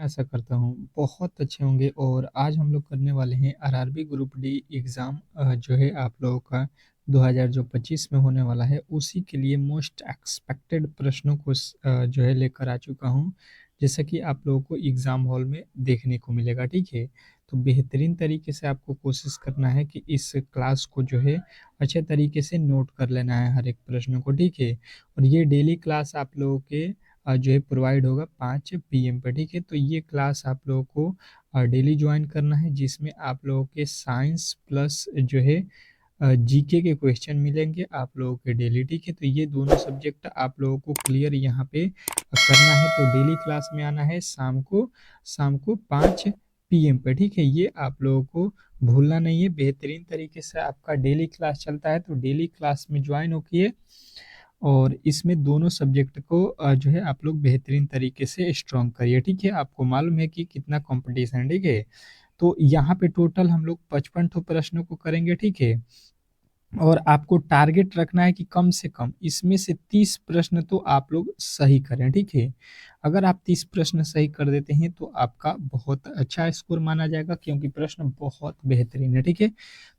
आशा करता हूँ बहुत अच्छे होंगे और आज हम लोग करने वाले हैं आरआरबी ग्रुप डी एग्ज़ाम जो है आप लोगों का 2025 में होने वाला है, उसी के लिए मोस्ट एक्सपेक्टेड प्रश्नों को जो है लेकर आ चुका हूँ। जैसा कि आप लोगों को एग्ज़ाम हॉल में देखने को मिलेगा, ठीक है? तो बेहतरीन तरीके से आपको कोशिश करना है कि इस क्लास को जो है अच्छे तरीके से नोट कर लेना है हर एक प्रश्न को, ठीक है? और ये डेली क्लास आप लोगों के जो है प्रोवाइड होगा 5 पीएम पे, ठीक है? तो ये क्लास आप लोगों को डेली ज्वाइन करना है, जिसमें आप लोगों के साइंस प्लस जो है जीके के क्वेश्चन मिलेंगे आप लोगों के डेली, ठीक है? तो ये दोनों सब्जेक्ट आप लोगों को क्लियर यहाँ पे करना है। तो डेली क्लास में आना है शाम को 5 पीएम पे, ठीक है? ये आप लोगों को भूलना नहीं है। बेहतरीन तरीके से आपका डेली क्लास चलता है, तो डेली क्लास में ज्वाइन होके और इसमें दोनों सब्जेक्ट को जो है आप लोग बेहतरीन तरीके से स्ट्रॉन्ग करिए, ठीक है? आपको मालूम है कि कितना कॉम्पिटिशन है, ठीक है? तो यहाँ पे टोटल हम लोग 55 ठो प्रश्नों को करेंगे, ठीक है? और आपको टारगेट रखना है कि कम से कम इसमें से 30 प्रश्न तो आप लोग सही करें, ठीक है? अगर आप 30 प्रश्न सही कर देते हैं तो आपका बहुत अच्छा स्कोर माना जाएगा, क्योंकि प्रश्न बहुत बेहतरीन है, ठीक है?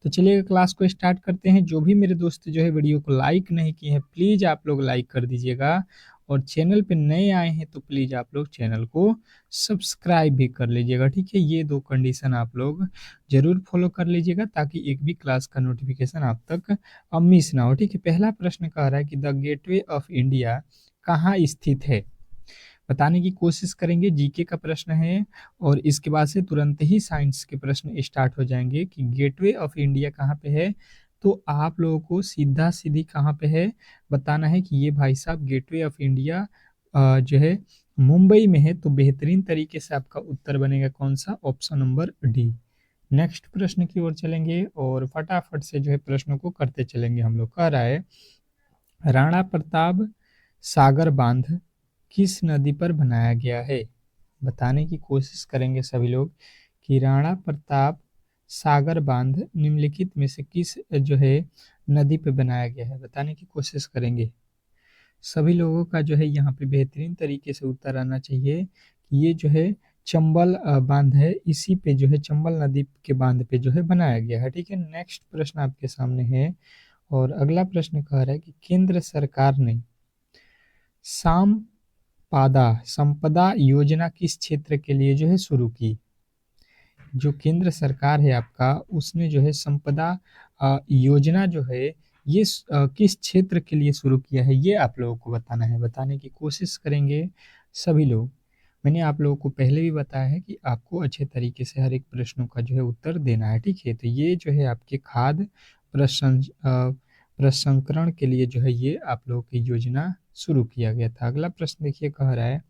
तो चलिए क्लास को स्टार्ट करते हैं। जो भी मेरे दोस्त जो है वीडियो को लाइक नहीं किए हैं, प्लीज़ आप लोग लाइक कर दीजिएगा, और चैनल पे नए आए हैं तो प्लीज़ आप लोग चैनल को सब्सक्राइब भी कर लीजिएगा, ठीक है? ये 2 कंडीशन आप लोग ज़रूर फॉलो कर लीजिएगा, ताकि एक भी क्लास का नोटिफिकेशन आप तक मिस ना हो, ठीक है? पहला प्रश्न कह रहा है कि द गेटवे ऑफ इंडिया कहाँ स्थित है? बताने की कोशिश करेंगे। जीके का प्रश्न है और इसके बाद से तुरंत ही साइंस के प्रश्न स्टार्ट हो जाएंगे कि गेटवे ऑफ इंडिया कहाँ पे है। तो आप लोगों को सीधा सीधी कहाँ पे है बताना है कि ये भाई साहब गेटवे ऑफ इंडिया जो है मुंबई में है। तो बेहतरीन तरीके से आपका उत्तर बनेगा कौन सा? Option number D. नेक्स्ट प्रश्न की ओर चलेंगे और फटाफट से जो है प्रश्नों को करते चलेंगे। हम लोग कह रहा है राणा प्रताप सागर बांध किस नदी पर बनाया गया है? बताने की कोशिश करेंगे सभी लोग कि राणा प्रताप सागर बांध निम्नलिखित में से किस जो है नदी पे बनाया गया है? बताने की कोशिश करेंगे। सभी लोगों का जो है यहाँ पे बेहतरीन तरीके से उत्तर आना चाहिए कि ये जो है चंबल बांध है, इसी पे जो है चंबल नदी के बांध पे जो है बनाया गया है, ठीक है? नेक्स्ट प्रश्न आपके सामने है और अगला प्रश्न कह रहा है कि केंद्र सरकार ने संपदा योजना किस क्षेत्र के लिए जो है शुरू की? जो केंद्र सरकार है आपका, उसने जो है संपदा योजना जो है ये किस क्षेत्र के लिए शुरू किया है, ये आप लोगों को बताना है। बताने की कोशिश करेंगे सभी लोग। मैंने आप लोगों को पहले भी बताया है कि आपको अच्छे तरीके से हर एक प्रश्नों का जो है उत्तर देना है, ठीक है? तो ये जो है आपके खाद्य प्रसंस्करण के लिए जो है ये आप लोगों की योजना शुरू किया गया था। अगला प्रश्न देखिए कह रहा है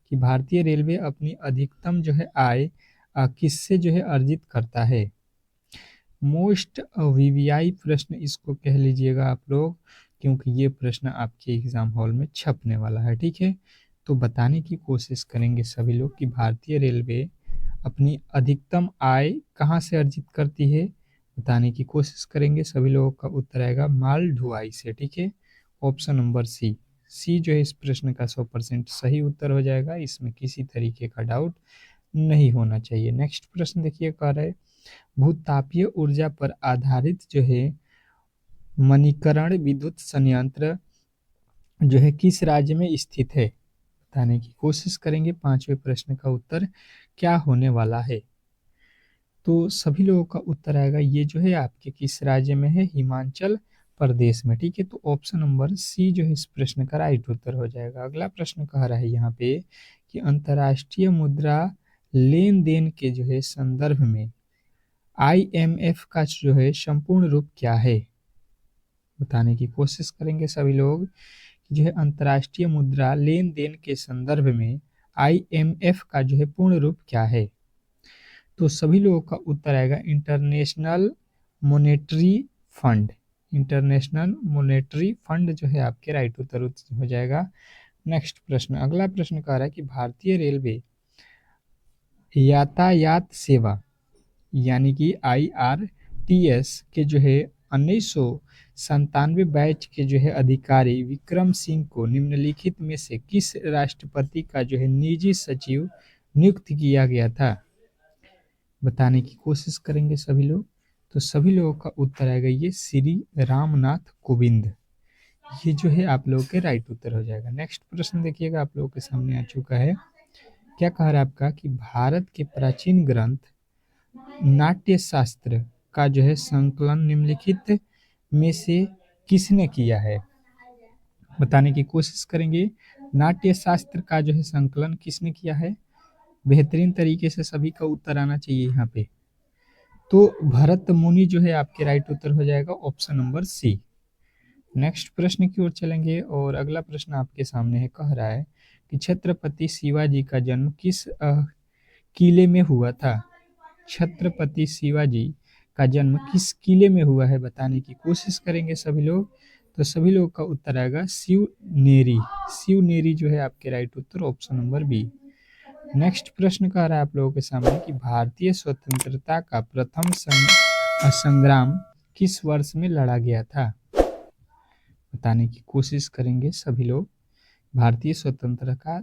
कि भारतीय रेलवे अपनी अधिकतम जो है आय किससे जो है अर्जित करता है? मोस्ट वीवीआई प्रश्न इसको कह लीजिएगा आप लोग, क्योंकि ये प्रश्न आपके एग्जाम हॉल में छपने वाला है, ठीक है? तो बताने की कोशिश करेंगे सभी लोग कि भारतीय रेलवे अपनी अधिकतम आय कहाँ से अर्जित करती है? बताने की कोशिश करेंगे। सभी लोगों का उत्तर आएगा माल ढुलाई से, ठीक है? Option number C. सी जो है इस प्रश्न का 100% सही उत्तर हो जाएगा, इसमें किसी तरीके का डाउट नहीं होना चाहिए। नेक्स्ट प्रश्न देखिए कह रहा है भूतापीय ऊर्जा पर आधारित जो है मणिकरण विद्युत संयंत्र जो है किस राज्य में स्थित है? बताने की कोशिश करेंगे। पांचवें प्रश्न का उत्तर क्या होने वाला है? तो सभी लोगों का उत्तर आएगा ये जो है आपके किस राज्य में है? हिमाचल प्रदेश में, ठीक है? तो ऑप्शन नंबर सी जो है इस प्रश्न का राइट उत्तर हो जाएगा। अगला प्रश्न कह रहा है यहाँ पे कि अंतर्राष्ट्रीय मुद्रा लेन देन के जो है संदर्भ में आईएमएफ का जो है संपूर्ण रूप क्या है? बताने की कोशिश करेंगे सभी लोग कि जो है अंतर्राष्ट्रीय मुद्रा लेन देन के संदर्भ में आईएमएफ का जो है पूर्ण रूप क्या है? तो सभी लोगों का उत्तर आएगा international monetary fund. International monetary fund जो है आपके राइट उत्तर हो जाएगा। नेक्स्ट प्रश्न, अगला प्रश्न कह रहा है कि भारतीय रेलवे यातायात सेवा यानी कि आईआरटीएस के जो है 1997 बैच के जो है अधिकारी विक्रम सिंह को निम्नलिखित में से किस राष्ट्रपति का जो है निजी सचिव नियुक्त किया गया था? बताने की कोशिश करेंगे सभी लोग। तो सभी लोगों का उत्तर आएगा ये श्री रामनाथ कोविंद। ये जो है आप लोगों के राइट उत्तर हो जाएगा। नेक्स्ट प्रश्न देखिएगा, आप लोगों के सामने आ चुका है। क्या कह रहा है आपका कि भारत के प्राचीन ग्रंथ नाट्य शास्त्र का जो है संकलन निम्नलिखित में से किसने किया है? बताने की कोशिश करेंगे। नाट्य शास्त्र का जो है संकलन किसने किया है? बेहतरीन तरीके से सभी का उत्तर आना चाहिए यहाँ पे। तो भरत मुनि जो है आपके राइट उत्तर हो जाएगा, ऑप्शन नंबर सी। नेक्स्ट प्रश्न की ओर चलेंगे और अगला प्रश्न आपके सामने है। कह रहा है कि छत्रपति शिवाजी का जन्म किस किले में हुआ था? छत्रपति शिवाजी का जन्म किस किले में हुआ है? बताने की कोशिश करेंगे सभी लोग। तो सभी लोग का उत्तर आएगा शिवनेरी। शिवनेरी जो है आपके राइट उत्तर, ऑप्शन नंबर बी। नेक्स्ट प्रश्न कह रहा है आप लोगों के सामने कि भारतीय स्वतंत्रता का प्रथम संग्राम किस वर्ष में लड़ा गया था? बताने की कोशिश करेंगे सभी लोग। भारतीय स्वतंत्रता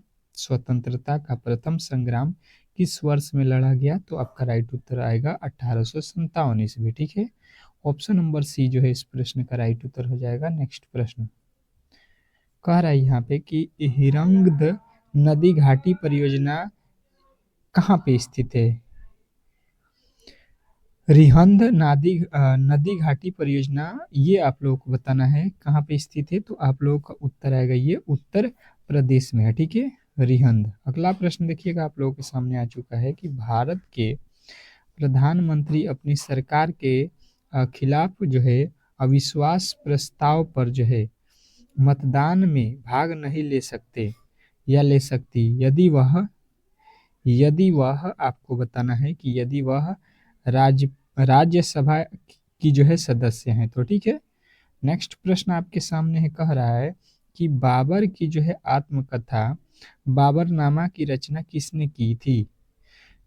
का प्रथम संग्राम किस वर्ष में लड़ा गया? तो आपका राइट उत्तर आएगा 1857 ईस्वी। ठीक है, ऑप्शन नंबर सी जो है इस प्रश्न का राइट उत्तर हो जाएगा। नेक्स्ट प्रश्न कह रहा है यहाँ पे कि हिरंगद नदी घाटी परियोजना कहाँ पे स्थित है? रिहंद नदी घाटी परियोजना ये आप लोगों को बताना है कहाँ पे स्थित है। तो आप लोगों का उत्तर आएगा ये उत्तर प्रदेश में है। ठीक है, रिहंद। अगला प्रश्न देखिएगा, आप लोगों के सामने आ चुका है कि भारत के प्रधानमंत्री अपनी सरकार के खिलाफ जो है अविश्वास प्रस्ताव पर जो है मतदान में भाग नहीं ले सकते या ले सकती यदि वह आपको बताना है कि यदि वह राज्यसभा की जो है सदस्य हैं तो। ठीक है, नेक्स्ट प्रश्न आपके सामने है। कह रहा है कि बाबर की जो है आत्मकथा बाबरनामा की रचना किसने की थी?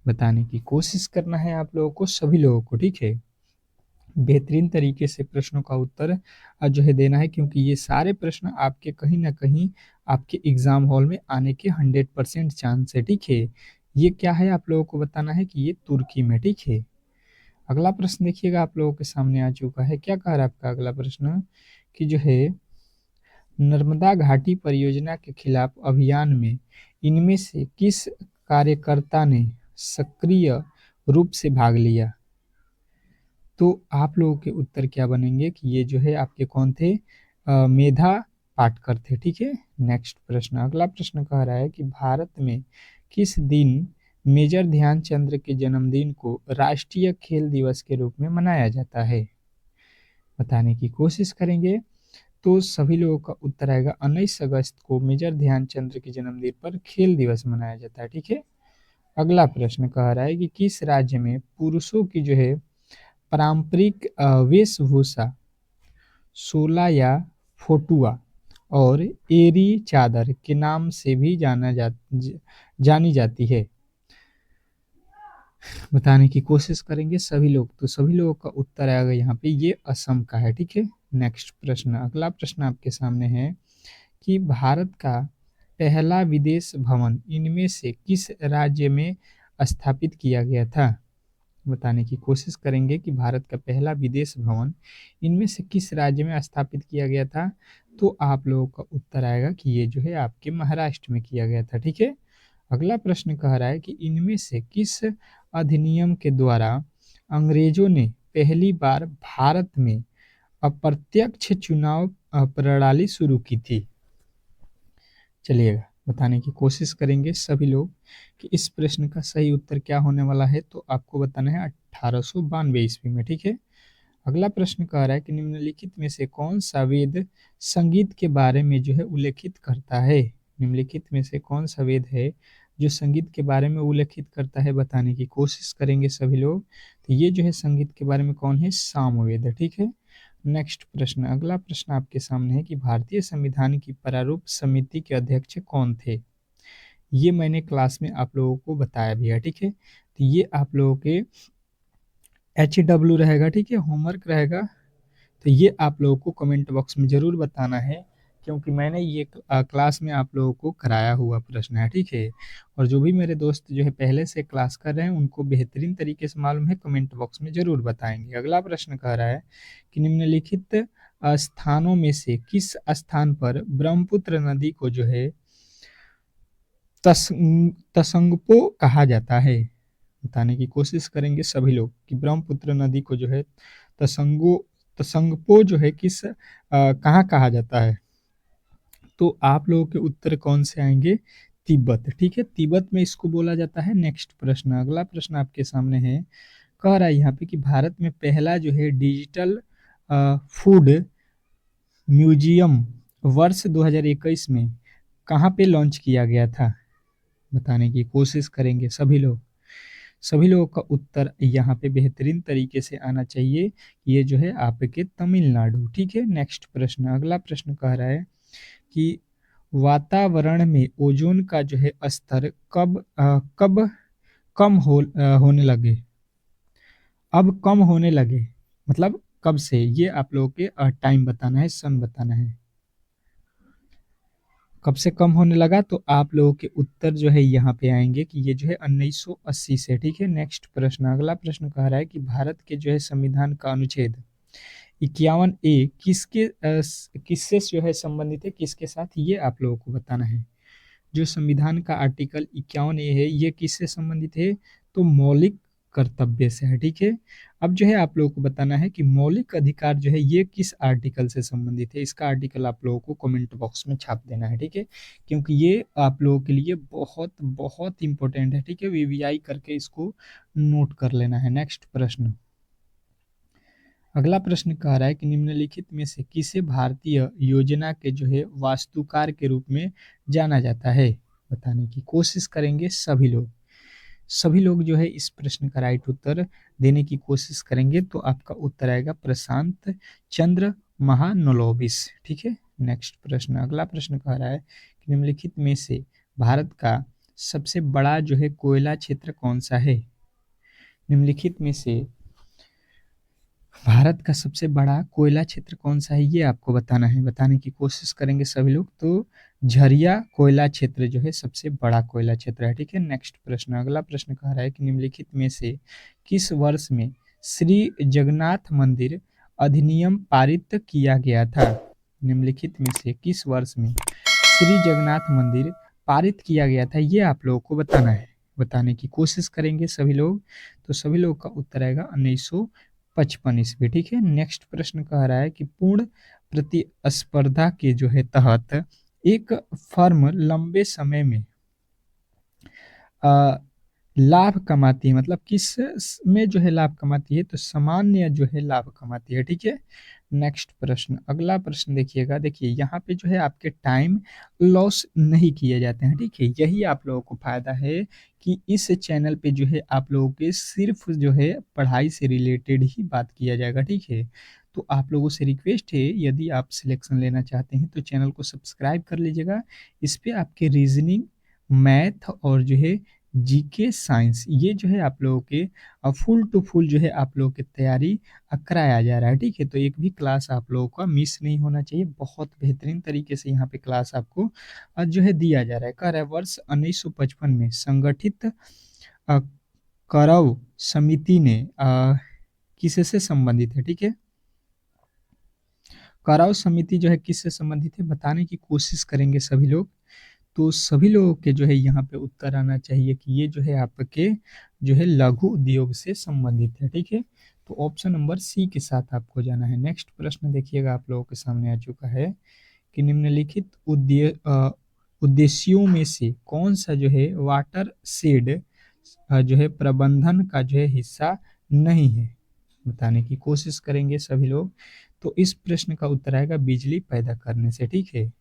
बताने की कोशिश करना है आप लोगों को, सभी लोगों को। ठीक है, बेहतरीन तरीके से प्रश्नों का उत्तर जो है देना है, क्योंकि ये सारे प्रश्न आपके कहीं ना कहीं आपके एग्जाम हॉल में आने के 100% चांस है। ठीक है, ये क्या है आप लोगों को बताना है कि ये तुर्की में। ठीक है, अगला प्रश्न देखिएगा, आप लोगों के सामने आ चुका है। क्या कह रहा है आपका अगला प्रश्न कि जो है नर्मदा घाटी परियोजना के खिलाफ अभियान में इनमें से किस कार्यकर्ता ने सक्रिय रूप से भाग लिया? तो आप लोगों के उत्तर क्या बनेंगे कि ये जो है आपके कौन थे? मेधा पाटकर थे। ठीक है, नेक्स्ट प्रश्न अगला प्रश्न कह रहा है कि भारत में किस दिन मेजर ध्यानचंद के जन्मदिन को राष्ट्रीय खेल दिवस के रूप में मनाया जाता है? बताने की कोशिश करेंगे। तो सभी लोगों का उत्तर आएगा 19 अगस्त को मेजर ध्यानचंद के जन्मदिन पर खेल दिवस मनाया जाता है। ठीक है, अगला प्रश्न कह रहा है कि किस राज्य में पुरुषों की जो है पारंपरिक वेशभूषा सोला या फोटुआ और एरी चादर के नाम से भी जानी जाती है? बताने की कोशिश करेंगे सभी लोग। तो सभी लोगों का उत्तर आएगा यहाँ पे ये असम का है। ठीक है, नेक्स्ट प्रश्न अगला प्रश्न आपके सामने है कि भारत का पहला विदेश भवन इनमें से किस राज्य में स्थापित किया गया था? बताने की कोशिश करेंगे कि भारत का पहला विदेश भवन इनमें से किस राज्य में स्थापित किया गया था? तो आप लोगों का उत्तर आएगा कि ये जो है आपके महाराष्ट्र में किया गया था। ठीक है, अगला प्रश्न कह रहा है कि इनमें से किस अधिनियम के द्वारा अंग्रेजों ने पहली बार भारत में अप्रत्यक्ष चुनाव प्रणाली शुरू की थी? चलिएगा बताने की कोशिश करेंगे सभी लोग कि इस प्रश्न का सही उत्तर क्या होने वाला है। तो आपको बताना है 1892 ईस्वी में। ठीक है, अगला प्रश्न कह रहा है कि निम्नलिखित में से कौन सा वेद संगीत के बारे में जो है उल्लेखित करता है? निम्नलिखित में से कौन सा वेद है जो संगीत के बारे में उल्लेखित करता है? बताने की कोशिश करेंगे सभी लोग। तो ये जो है संगीत के बारे में कौन है? सामवेद है। ठीक है, नेक्स्ट प्रश्न अगला प्रश्न आपके सामने है कि भारतीय संविधान की प्रारूप समिति के अध्यक्ष कौन थे? ये मैंने क्लास में आप लोगों को बताया भी है। ठीक है, तो ये आप लोगों के HW रहेगा। ठीक है, होमवर्क रहेगा। तो ये आप लोगों को कमेंट बॉक्स में जरूर बताना है क्योंकि मैंने ये क्लास में आप लोगों को कराया हुआ प्रश्न है, ठीक है। और जो भी मेरे दोस्त जो है पहले से क्लास कर रहे हैं उनको बेहतरीन तरीके से मालूम है, कमेंट बॉक्स में जरूर बताएंगे। अगला प्रश्न कह रहा है कि निम्नलिखित स्थानों में से किस स्थान पर ब्रह्मपुत्र नदी को जो है तसंगपो कहा जाता है। बताने की कोशिश करेंगे सभी लोग कि ब्रह्मपुत्र नदी को जो है तसंगपो जो है किस कहाँ कहा जाता है। तो आप लोगों के उत्तर कौन से आएंगे? तिब्बत, ठीक है, तिब्बत में इसको बोला जाता है। नेक्स्ट प्रश्न, अगला प्रश्न आपके सामने है, कह रहा है यहाँ पे कि भारत में पहला जो है डिजिटल फूड म्यूजियम वर्ष 2021 में कहाँ पे लॉन्च किया गया था। बताने की कोशिश करेंगे सभी लोग। सभी लोगों का उत्तर यहाँ पे बेहतरीन तरीके से आना चाहिए। ये जो है आपके तमिलनाडु, ठीक है। नेक्स्ट प्रश्न, अगला प्रश्न कह रहा है कि वातावरण में ओजोन का जो है स्तर कब होने लगे। अब कम होने लगे मतलब कब से, ये आप लोगों के टाइम बताना है, सन बताना है। कब से कम होने लगा, तो आप लोगों के उत्तर जो है यहाँ पे आएंगे कि ये जो है 1980 से, ठीक है। नेक्स्ट प्रश्न, अगला प्रश्न कह रहा है कि भारत के जो है संविधान का अनुच्छेद 51A किससे जो है संबंधित है, किसके साथ, ये आप लोगों को बताना है। जो संविधान का आर्टिकल 51A है ये किससे संबंधित है, तो मौलिक कर्तव्य से है, ठीक है। अब जो है आप लोगों को बताना है कि मौलिक अधिकार जो है ये किस आर्टिकल से संबंधित है। इसका आर्टिकल आप लोगों को कमेंट बॉक्स में छाप देना है, ठीक है, क्योंकि ये आप लोगों के लिए बहुत बहुत इंपॉर्टेंट है, ठीक है। वीवीआई करके इसको नोट कर लेना है। नेक्स्ट प्रश्न, अगला प्रश्न कह रहा है कि निम्नलिखित में से किसे भारतीय योजना के जो है वास्तुकार के रूप में जाना जाता है। बताने की कोशिश करेंगे सभी लोग। सभी लोग जो है इस प्रश्न का राइट उत्तर देने की कोशिश करेंगे, तो आपका उत्तर आएगा प्रशांत चंद्र महानलोबिस, ठीक है। नेक्स्ट प्रश्न, अगला प्रश्न कह रहा है कि निम्नलिखित में से भारत का सबसे बड़ा जो है कोयला क्षेत्र कौन सा है। निम्नलिखित में से भारत का सबसे बड़ा कोयला क्षेत्र कौन सा है, ये आपको बताना है। बताने की कोशिश करेंगे सभी लोग। तो झरिया कोयला क्षेत्र जो है सबसे बड़ा कोयला क्षेत्र है, ठीक है। नेक्स्ट प्रश्न, अगला प्रश्न कह रहा है कि निम्नलिखित में से किस वर्ष में श्री जगन्नाथ मंदिर अधिनियम पारित किया गया था। निम्नलिखित में से किस वर्ष में श्री जगन्नाथ मंदिर पारित किया गया था, ये आप लोगों को बताना है। बताने की कोशिश करेंगे सभी लोग। तो सभी लोग का उत्तर आएगा 1955 ईस्वी, ठीक है। नेक्स्ट प्रश्न कह रहा है कि पूर्ण प्रतिस्पर्धा के जो है तहत एक फर्म लंबे समय में अ, लाभ कमाती है, मतलब किस में जो है लाभ कमाती है, तो सामान्य जो है लाभ कमाती है, ठीक है। नेक्स्ट प्रश्न, अगला प्रश्न देखिएगा। देखिए यहाँ पे जो है आपके टाइम लॉस नहीं किए जाते हैं, ठीक है। यही आप लोगों को फायदा है कि इस चैनल पे जो है आप लोगों के सिर्फ जो है पढ़ाई से रिलेटेड ही बात किया जाएगा, ठीक है। तो आप लोगों से रिक्वेस्ट है, यदि आप सिलेक्शन लेना चाहते हैं तो चैनल को सब्सक्राइब कर लीजिएगा। इस पे आपके रीजनिंग, मैथ और जो है जीके साइंस, ये जो है आप लोगों के फुल टू फुल जो है आप लोगों की तैयारी कराया जा रहा है, ठीक है। तो एक भी क्लास आप लोगों का मिस नहीं होना चाहिए। बहुत बेहतरीन तरीके से यहाँ पे क्लास आपको जो है दिया जा रहा है। कह रहा है वर्ष 1955 में संगठित करव समिति ने किससे संबंधित है, ठीक है। कराव समिति जो है किससे संबंधित है, बताने की कोशिश करेंगे सभी लोग। तो सभी लोगों के जो है यहाँ पे उत्तर आना चाहिए कि ये जो है आपके जो है लघु उद्योग से संबंधित है, ठीक है। तो ऑप्शन नंबर सी के साथ आपको जाना है। नेक्स्ट प्रश्न देखिएगा आप लोगों के सामने आ चुका है कि निम्नलिखित उद्देश्यों में से कौन सा जो है वाटर शेड जो है प्रबंधन का जो है हिस्सा नहीं है। बताने की कोशिश करेंगे सभी लोग। तो इस प्रश्न का उत्तर आएगा बिजली पैदा करने से, ठीक है।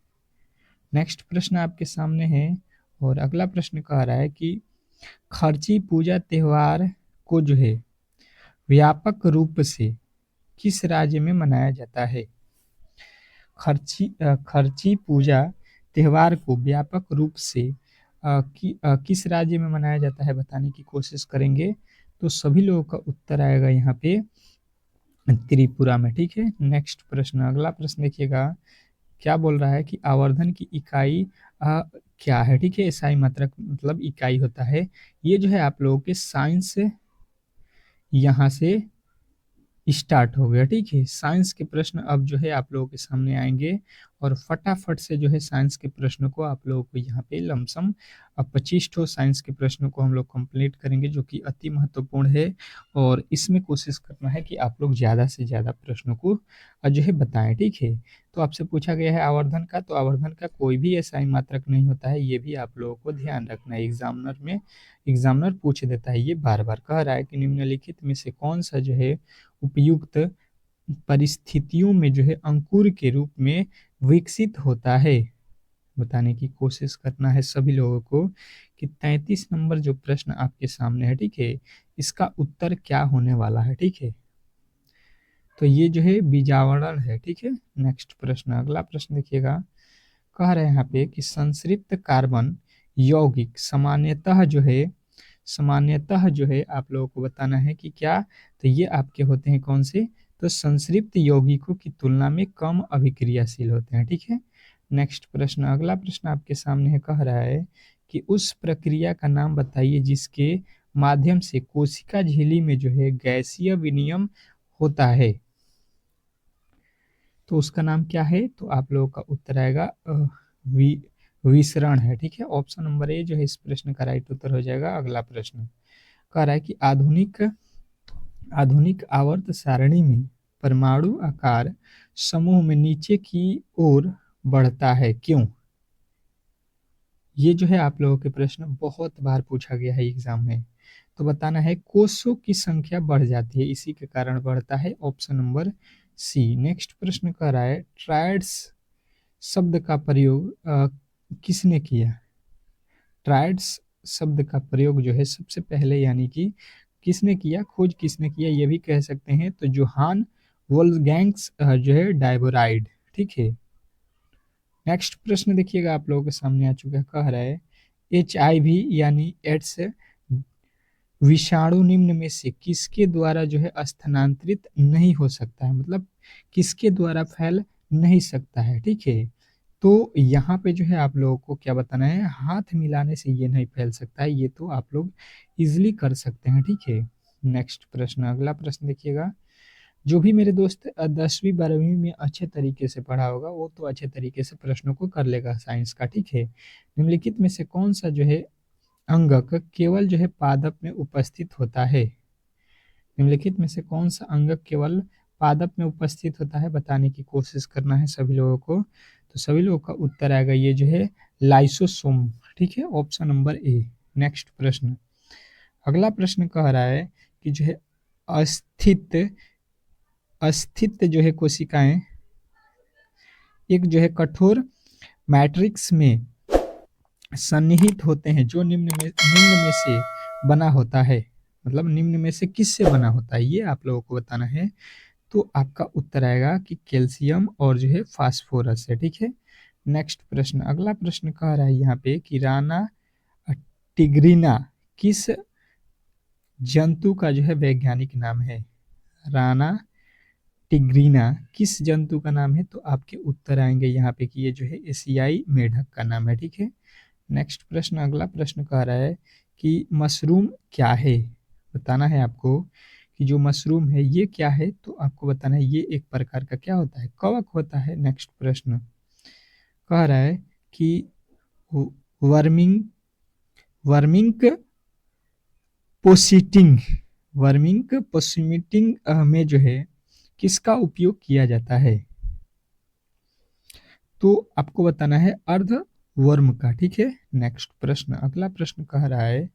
नेक्स्ट प्रश्न आपके सामने है और अगला प्रश्न कह रहा है कि खर्ची पूजा त्योहार को जो है व्यापक रूप से किस राज्य में मनाया जाता है। खर्ची पूजा त्योहार को व्यापक रूप से किस राज्य में मनाया जाता है, बताने की कोशिश करेंगे। तो सभी लोगों का उत्तर आएगा यहाँ पे त्रिपुरा में, ठीक है। नेक्स्ट प्रश्न, अगला प्रश्न देखिएगा क्या बोल रहा है कि आवर्धन की इकाई क्या है, ठीक है। SI मात्रक मतलब इकाई होता है। ये जो है आप लोगों के साइंस यहाँ से स्टार्ट हो गया, ठीक है। साइंस के प्रश्न अब जो है आप लोगों के सामने आएंगे और फटाफट से जो है साइंस के प्रश्नों को आप लोगों को यहाँ पे लमसम 25 ठो साइंस के प्रश्नों को हम लोग कंप्लीट करेंगे, जो कि अति महत्वपूर्ण है। और इसमें कोशिश करना है कि आप लोग ज़्यादा से ज़्यादा प्रश्नों को जो है बताएं, ठीक है। तो आपसे पूछा गया है आवर्धन का, तो आवर्धन का कोई भी ऐसा ही मात्रक नहीं होता है, ये भी आप लोगों को ध्यान रखना है। एग्जामिनर पूछ देता है, ये बार बार कह रहा है कि निम्नलिखित में से कौन सा जो है उपयुक्त परिस्थितियों में जो है अंकुर के रूप में विकसित होता है, बताने की कोशिश करना है सभी लोगों को कि 33 नंबर जो प्रश्न आपके सामने है, ठीक है, इसका उत्तर क्या होने वाला है, ठीक है। तो ये जो है बीजावरण है, ठीक है। नेक्स्ट प्रश्न, अगला प्रश्न देखिएगा। कह रहे हैं यहाँ पे कि संश्रिप्त कार्बन यौगिक सामान्यतः जो है आप लोगों को बताना है कि क्या, तो ये आपके होते हैं कौन से, तो संश्रिप्त यौगिकों की तुलना में कम अभिक्रियाशील होते हैं, ठीक है। नेक्स्ट प्रश्न, अगला प्रश्न आपके सामने है, कह रहा है कि उस प्रक्रिया का नाम बताइए जिसके माध्यम से कोशिका झिल्ली में जो है गैसीय विनिमय होता है, तो उसका नाम क्या है, तो आप लोगों का उत्तर आएगा विसरण है, ठीक है। ऑप्शन नंबर ए जो है इस प्रश्न का राइट उत्तर हो जाएगा। अगला प्रश्न कह रहा है कि आधुनिक आवर्त सारणी में परमाणु आकार समूह में नीचे की ओर बढ़ता है, क्यों। ये जो है आप लोगों के प्रश्न बहुत बार पूछा गया है एग्जाम में, तो बताना है कोषों की संख्या बढ़ जाती है, इसी के कारण बढ़ता है। Option number C. नेक्स्ट प्रश्न कह रहा है ट्रायड्स शब्द का प्रयोग किसने किया। ट्रायड्स शब्द का प्रयोग जो है सबसे पहले यानी कि किसने किया, खोज किसने किया, ये भी कह सकते हैं, तो जोहान वोल्फगैंग्स जो है डायबोराइड, ठीक है। नेक्स्ट प्रश्न देखिएगा आप लोगों के सामने आ चुका है, कह रहा है HIV यानी एड्स विषाणु निम्न में से किसके द्वारा जो है स्थानांतरित नहीं हो सकता है, मतलब किसके द्वारा फैल नहीं सकता है, ठीक है। तो यहाँ पे जो है आप लोगों को क्या बताना है, हाथ मिलाने से ये नहीं फैल सकता है, ये तो आप लोग इजिली कर सकते हैं, ठीक है। नेक्स्ट प्रश्न, अगला प्रश्न देखिएगा। जो भी मेरे दोस्त 10वीं 12वीं में अच्छे तरीके से पढ़ा होगा वो तो अच्छे तरीके से प्रश्नों को कर लेगा साइंस का, ठीक है। निम्नलिखित में से कौन सा जो है अंगक केवल जो है पादप में उपस्थित होता है, निम्नलिखित में से कौन सा अंगक केवल पादप में उपस्थित होता है, बताने की कोशिश करना है सभी लोगों को। तो सभी लोगों का उत्तर आएगा ये जो है लाइसोसोम, ठीक है। Option number A. नेक्स्ट प्रश्न, अगला प्रश्न कह रहा है कि जो है अस्थित अस्थित जो है कोशिकाएं एक जो है कठोर मैट्रिक्स में सन्निहित होते हैं जो निम्न में से बना होता है, मतलब निम्न में से किससे बना होता है, ये आप लोगों को बताना है। तो आपका उत्तर आएगा कि कैल्शियम और जो है फास्फोरस है, ठीक है। नेक्स्ट प्रश्न, अगला प्रश्न कह रहा है यहाँ पे कि राना टिग्रिना किस जंतु का जो है वैज्ञानिक नाम है, राना टिग्रिना किस जंतु का नाम है, तो आपके उत्तर आएंगे यहाँ पे कि ये जो है एशियाई मेढक का नाम है, ठीक है। नेक्स्ट प्रश्न, अगला प्रश्न कह रहा है कि मशरूम क्या है, बताना है आपको कि जो मशरूम है ये क्या है, तो आपको बताना है ये एक प्रकार का क्या होता है, कवक होता है। नेक्स्ट प्रश्न कह रहा है कि वर्मिंग वर्मिंग पोसिटिंग वर्मिंग पोसिटिंग में जो है किसका उपयोग किया जाता है, तो आपको बताना है अर्ध वर्म का, ठीक है। नेक्स्ट प्रश्न, अगला प्रश्न कह रहा है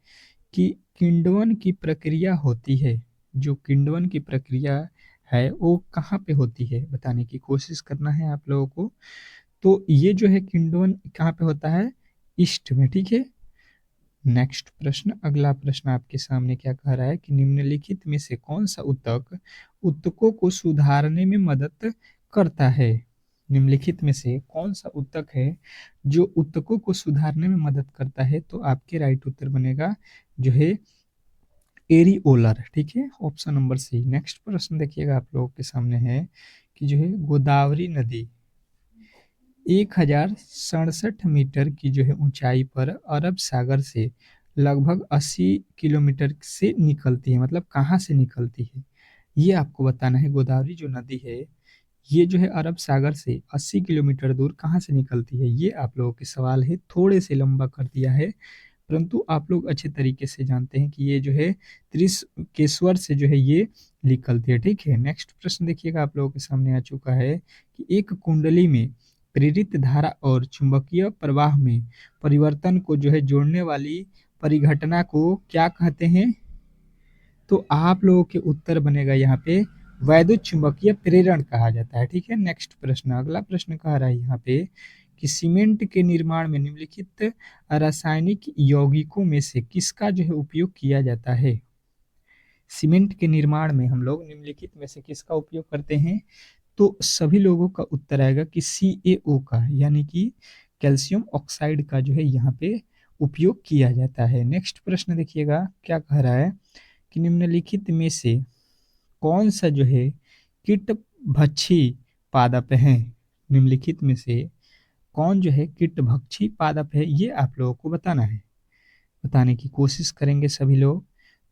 कि किण्वन की प्रक्रिया होती है, जो किण्वन की प्रक्रिया है वो कहाँ पे होती है, बताने की कोशिश करना है आप लोगों को। तो ये जो है किण्वन कहाँ पे होता है, ईस्ट में, ठीक है। नेक्स्ट प्रश्न, अगला प्रश्न आपके सामने क्या कह रहा है कि निम्नलिखित में से कौन सा ऊतक ऊतकों को सुधारने में मदद करता है, निम्नलिखित में से कौन सा ऊतक है जो ऊतकों को सुधारने में मदद करता है, तो आपके राइट उत्तर बनेगा जो है एरिओलर, ठीक है। Option number C. नेक्स्ट प्रश्न देखिएगा आप लोगों के सामने है कि जो है गोदावरी नदी 1067 मीटर की जो है ऊंचाई पर अरब सागर से लगभग 80 किलोमीटर से निकलती है। मतलब कहाँ से निकलती है ये आपको बताना है। गोदावरी जो नदी है ये जो है अरब सागर से 80 किलोमीटर दूर कहाँ से निकलती है, ये आप लोगों के सवाल है। थोड़े से लंबा कर दिया है, परंतु आप लोग अच्छे तरीके से जानते हैं कि ये जो है त्रिकेश्वर से जो है ये निकलती है। ठीक है, नेक्स्ट प्रश्न देखिएगा, आप लोगों के सामने आ चुका है कि एक कुंडली में प्रेरित धारा और चुंबकीय प्रवाह में परिवर्तन को जो है जोड़ने वाली परिघटना को क्या कहते हैं। तो आप लोगों के उत्तर बनेगा यहाँ पे वैद्युत चुंबकीय प्रेरण कहा जाता है। ठीक है, नेक्स्ट प्रश्न, अगला प्रश्न कह रहा है यहाँ पे कि सीमेंट के निर्माण में निम्नलिखित रासायनिक यौगिकों में से किसका जो है उपयोग किया जाता है। सीमेंट के निर्माण में हम लोग निम्नलिखित में से किसका उपयोग करते हैं, तो सभी लोगों का उत्तर आएगा कि CaO का, यानी कि कैल्शियम ऑक्साइड का जो है यहाँ पे उपयोग किया जाता है। नेक्स्ट प्रश्न देखिएगा क्या कह रहा है कि निम्नलिखित में से कौन सा जो है कीटभक्षी पादप है। निम्नलिखित में से कौन जो है कीटभक्षी पादप है, ये आप लोगों को बताना है, बताने की कोशिश करेंगे सभी लोग।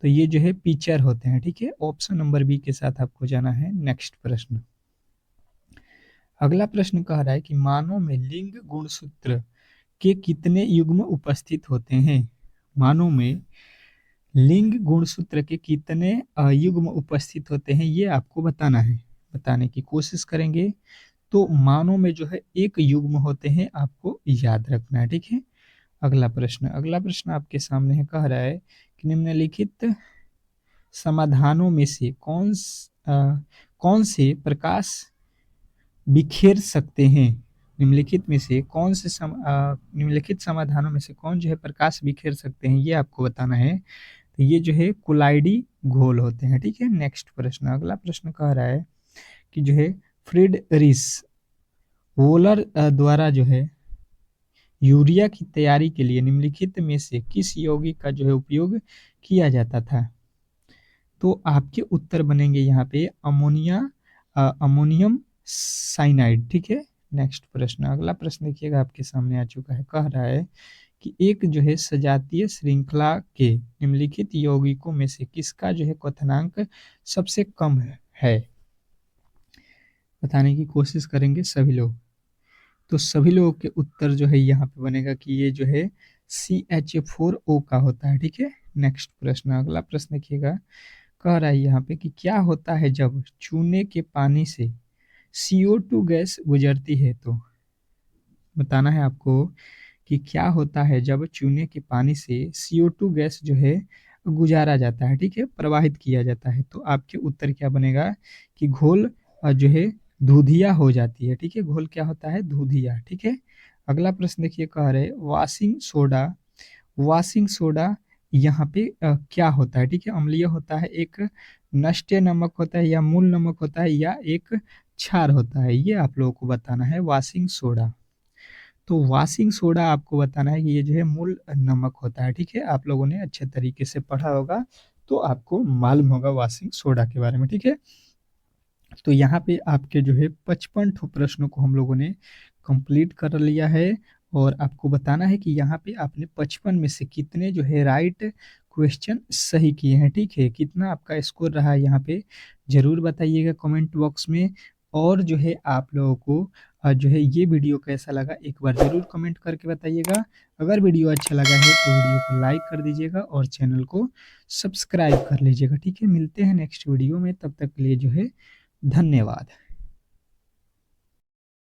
तो ये जो है पिचर होते हैं। ठीक है, ऑप्शन नंबर बी के साथ आपको जाना है। नेक्स्ट प्रश्न, अगला प्रश्न कह रहा है कि मानव में लिंग गुणसूत्र के कितने युग्म उपस्थित होते हैं। मानव में लिंग गुणसूत्र के कितने युग्म उपस्थित होते हैं, ये आपको बताना है, बताने की कोशिश करेंगे। तो मानव में जो है एक युग्म होते हैं, आपको याद रखना है। ठीक है, अगला प्रश्न, अगला प्रश्न आपके सामने है, कह रहा है कि निम्नलिखित समाधानों में से कौन से प्रकाश बिखेर सकते हैं। निम्नलिखित में से कौन से निम्नलिखित समाधानों में से कौन जो है प्रकाश बिखेर सकते हैं, ये आपको बताना है। तो ये जो है कोलाइडी घोल होते हैं। ठीक है, नेक्स्ट प्रश्न, अगला प्रश्न कह रहा है कि जो है फ्रीडरिश वोलर द्वारा जो है यूरिया की तैयारी के लिए निम्नलिखित में से किस यौगिक का जो है उपयोग किया जाता था। तो आपके उत्तर बनेंगे यहाँ पे अमोनियम साइनाइड। ठीक है, नेक्स्ट प्रश्न, अगला प्रश्न देखिएगा आपके सामने आ चुका है, कह रहा है कि एक जो है सजातीय श्रृंखला के निम्नलिखित यौगिकों में से किसका जो है क्वथनांक सबसे कम है, बताने की कोशिश करेंगे सभी लोग। तो सभी लोगों के उत्तर जो है यहाँ पे बनेगा कि ये जो है CH4O का होता है। ठीक है, नेक्स्ट प्रश्न, अगला प्रश्न देखिएगा, कह रहा है यहाँ पे कि क्या होता है जब चूने के पानी से CO2 गैस गुजरती है। तो बताना है आपको कि क्या होता है जब चूने के पानी से CO2 गैस जो है गुजारा जाता है। ठीक है, प्रवाहित किया जाता है। तो आपके उत्तर क्या बनेगा कि घोल जो है दूधिया हो जाती है। ठीक है, घोल क्या होता है, दूधिया। ठीक है, अगला प्रश्न देखिए, कह रहे वाशिंग सोडा यहाँ पे क्या होता है। ठीक है, अम्लीय होता है, एक नष्ट नमक होता है, या मूल नमक होता है, या एक क्षार होता है, ये आप लोगों को बताना है। वाशिंग सोडा, तो वाशिंग सोडा आपको बताना है कि ये जो है मूल नमक होता है। ठीक है, आप लोगों ने अच्छे तरीके से पढ़ा होगा तो आपको मालूम होगा वाशिंग सोडा के बारे में। ठीक है, तो यहाँ पे आपके जो है 55 प्रश्नों को हम लोगों ने कंप्लीट कर लिया है, और आपको बताना है कि यहाँ पे आपने 55 में से कितने जो है राइट क्वेश्चन सही किए हैं। ठीक है, कितना आपका स्कोर रहा है यहाँ पे जरूर बताइएगा कमेंट बॉक्स में। और जो है आप लोगों को जो है ये वीडियो कैसा लगा एक बार जरूर कमेंट करके बताइएगा। अगर वीडियो अच्छा लगा है तो वीडियो को लाइक कर दीजिएगा और चैनल को सब्सक्राइब कर लीजिएगा। ठीक है, मिलते हैं नेक्स्ट वीडियो में, तब तक के लिए जो है धन्यवाद।